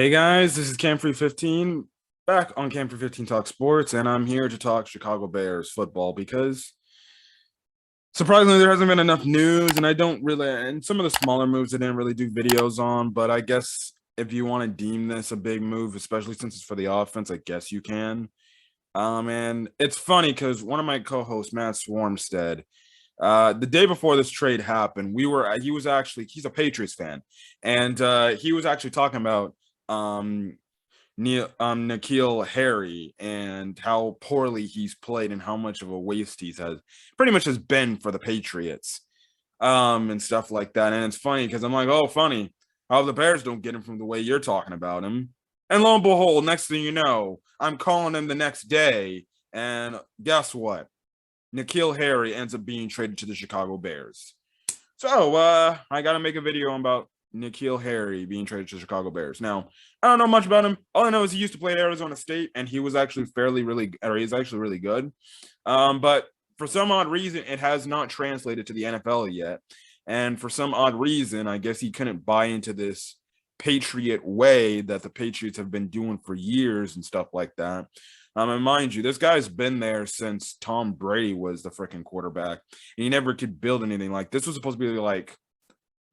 Hey guys, this is Camfrey15 back on Camfrey15 Talk Sports, and I'm here to talk Chicago Bears football because surprisingly there hasn't been enough news, and I don't really, and some of the smaller moves I didn't really do videos on, but I guess if you want to deem this a big move, especially since it's for the offense, I guess you can. And it's funny because one of my co-hosts, Matt Swarmstead, the day before this trade happened, he's a Patriots fan, and he was actually talking about um N'Keal Harry and how poorly he's played and how much of a waste he's has pretty much has been for the Patriots, and stuff like that. And it's funny because I'm like, oh, funny how the Bears don't get him from the way you're talking about him. And lo and behold, next thing you know, I'm calling him the next day, and guess what? N'Keal Harry ends up being traded to the Chicago Bears. So I got to make a video about N'Keal Harry being traded to the Chicago Bears. Now, I don't know much about him. All I know is he used to play at Arizona State, and he was actually he's actually really good. But for some odd reason, it has not translated to the NFL yet. And for some odd reason, I guess he couldn't buy into this Patriot way that the Patriots have been doing for years and stuff like that. And mind you, this guy's been there since Tom Brady was the freaking quarterback. And he never could build anything. Like, this was supposed to be like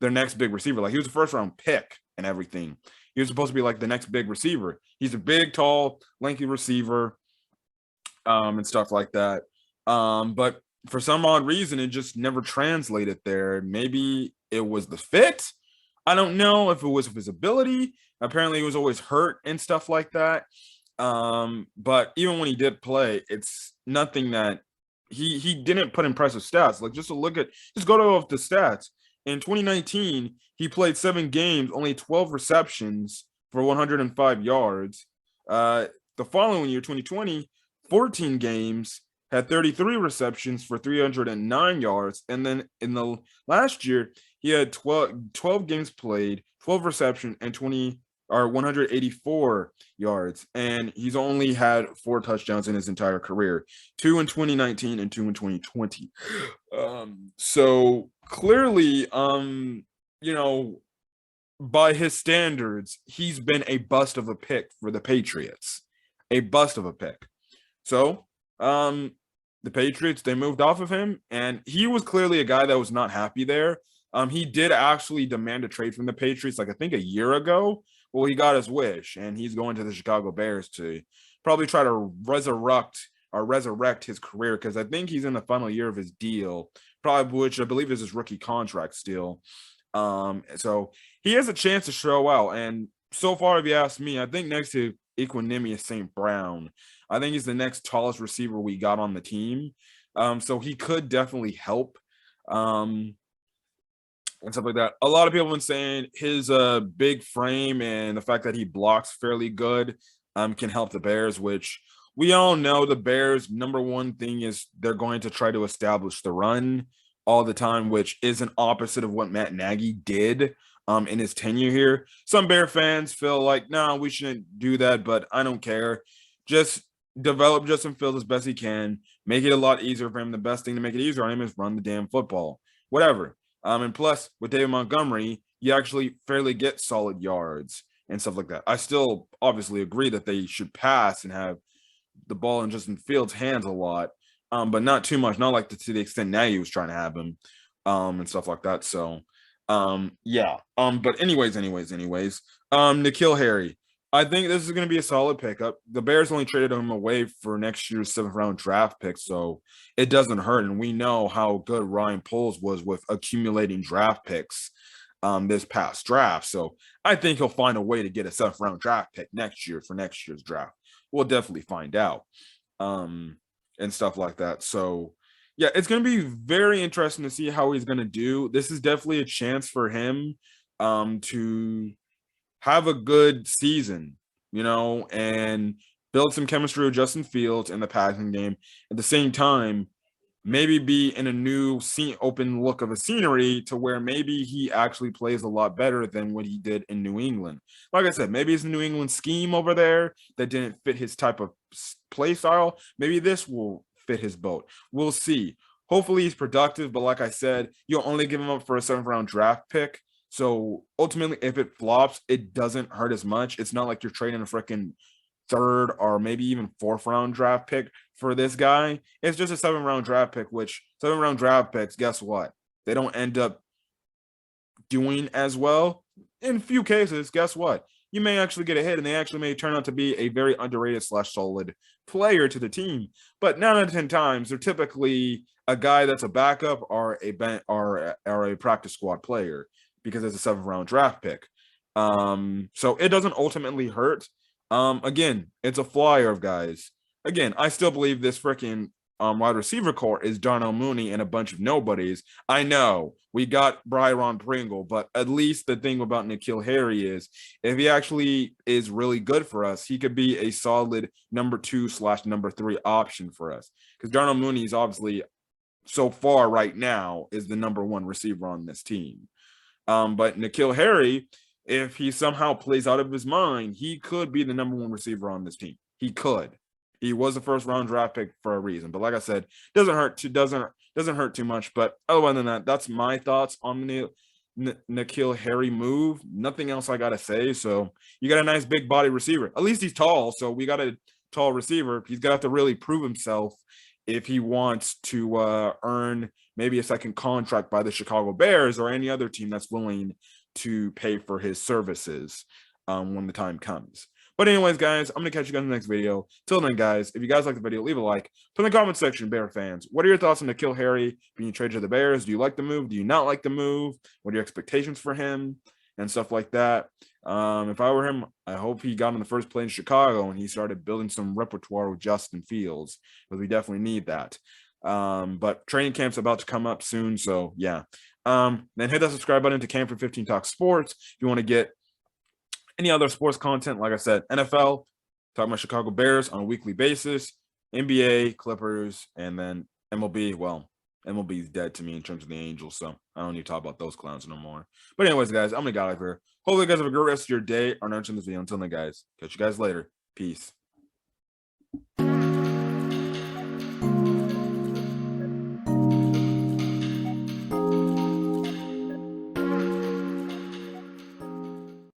their next big receiver. Like, he was a first round pick and everything. He was supposed to be like the next big receiver. He's a big, tall, lanky receiver, and stuff like that. But for some odd reason, it just never translated there. Maybe it was the fit. I don't know if it was his ability. Apparently, he was always hurt and stuff like that. But even when he did play, it's nothing that he didn't put impressive stats. Like, just go to the stats. In 2019, he played 7 games, only 12 receptions for 105 yards. The following year, 2020, 14 games, had 33 receptions for 309 yards. And then in the last year, he had 12 games played, 12 receptions, and 184 yards. And he's only had 4 touchdowns in his entire career, 2 in 2019 and 2 in 2020. So clearly, by his standards, he's been a bust of a pick for the Patriots. A bust of a pick. So, the Patriots, they moved off of him, and he was clearly a guy that was not happy there. He did actually demand a trade from the Patriots, like I think a year ago. Well, he got his wish, and he's going to the Chicago Bears to probably try to resurrect his career, because I think he's in the final year of his deal, probably, which I believe is his rookie contract still. So he has a chance to show out. And so far, if you ask me, I think next to Equanimeous St. Brown, I think he's the next tallest receiver we got on the team. So he could definitely help. And stuff like that. A lot of people have been saying his big frame and the fact that he blocks fairly good can help the Bears, which we all know the Bears' number one thing is they're going to try to establish the run all the time, which is an opposite of what Matt Nagy did in his tenure here. Some Bear fans feel like, no, we shouldn't do that, but I don't care. Just develop Justin Fields as best he can, make it a lot easier for him. The best thing to make it easier on him is run the damn football, whatever. And plus, with David Montgomery, you actually fairly get solid yards and stuff like that. I still obviously agree that they should pass and have the ball in Justin Fields' hands a lot, but not too much, not like to the extent Nagy was trying to have him, and stuff like that. So, yeah. But anyways, N'Keal Harry. I think this is going to be a solid pickup. The Bears only traded him away for next year's 7th round draft pick, so it doesn't hurt. And we know how good Ryan Poles was with accumulating draft picks this past draft. So I think he'll find a way to get a 7th round draft pick next year for next year's draft. We'll definitely find out, and stuff like that. So, yeah, it's going to be very interesting to see how he's going to do. This is definitely a chance for him to have a good season, and build some chemistry with Justin Fields in the passing game. At the same time, maybe be in a new open look of a scenery to where maybe he actually plays a lot better than what he did in New England. Like I said, maybe it's a New England scheme over there that didn't fit his type of play style. Maybe this will fit his boat. We'll see. Hopefully he's productive, but like I said, you'll only give him up for a 7th round draft pick. So ultimately, if it flops, it doesn't hurt as much. It's not like you're trading a freaking third or maybe even fourth round draft pick for this guy. It's just a 7th round draft pick, which 7th round draft picks, guess what? They don't end up doing as well. In a few cases, guess what? You may actually get a hit and they actually may turn out to be a very underrated slash solid player to the team. But 9 out of 10 times, they're typically a guy that's a backup or a practice squad player because it's a 7th round draft pick. So it doesn't ultimately hurt. Again, it's a flyer of guys. Again, I still believe this freaking wide receiver core is Darnell Mooney and a bunch of nobodies. I know we got Byron Pringle, but at least the thing about N'Keal Harry is if he actually is really good for us, he could be a solid number 2/number 3 option for us. Because Darnell Mooney is obviously so far right now is the number 1 receiver on this team. But N'Keal Harry, if he somehow plays out of his mind, he could be the number 1 receiver on this team. He could. He was a 1st-round draft pick for a reason. But like I said, doesn't hurt too much. But other than that, that's my thoughts on the N'Keal Harry move. Nothing else I gotta say. So you got a nice big body receiver. At least he's tall. So we got a tall receiver. He's gonna have to really prove himself if he wants to earn maybe a second contract by the Chicago Bears or any other team that's willing to pay for his services when the time comes. But anyways, guys, I'm going to catch you guys in the next video. Till then, guys, if you guys like the video, leave a like. Put in the comment section, Bear fans. What are your thoughts on N'Keal Harry being traded to the Bears? Do you like the move? Do you not like the move? What are your expectations for him? And stuff like that. If I were him, I hope he got on the first play in Chicago and he started building some repertoire with Justin Fields, because we definitely need that. But training camp's about to come up soon, so yeah. Then hit that subscribe button to Camford 15 Talk Sports if you want to get any other sports content. Like I said, NFL, talking about Chicago Bears on a weekly basis, NBA, Clippers, and then MLB. Well, MLB is dead to me in terms of the Angels, so I don't need to talk about those clowns no more. But anyways, guys, I'm gonna get out of here. Hopefully, you guys have a great rest of your day or night in this video. Until then, guys, catch you guys later. Peace.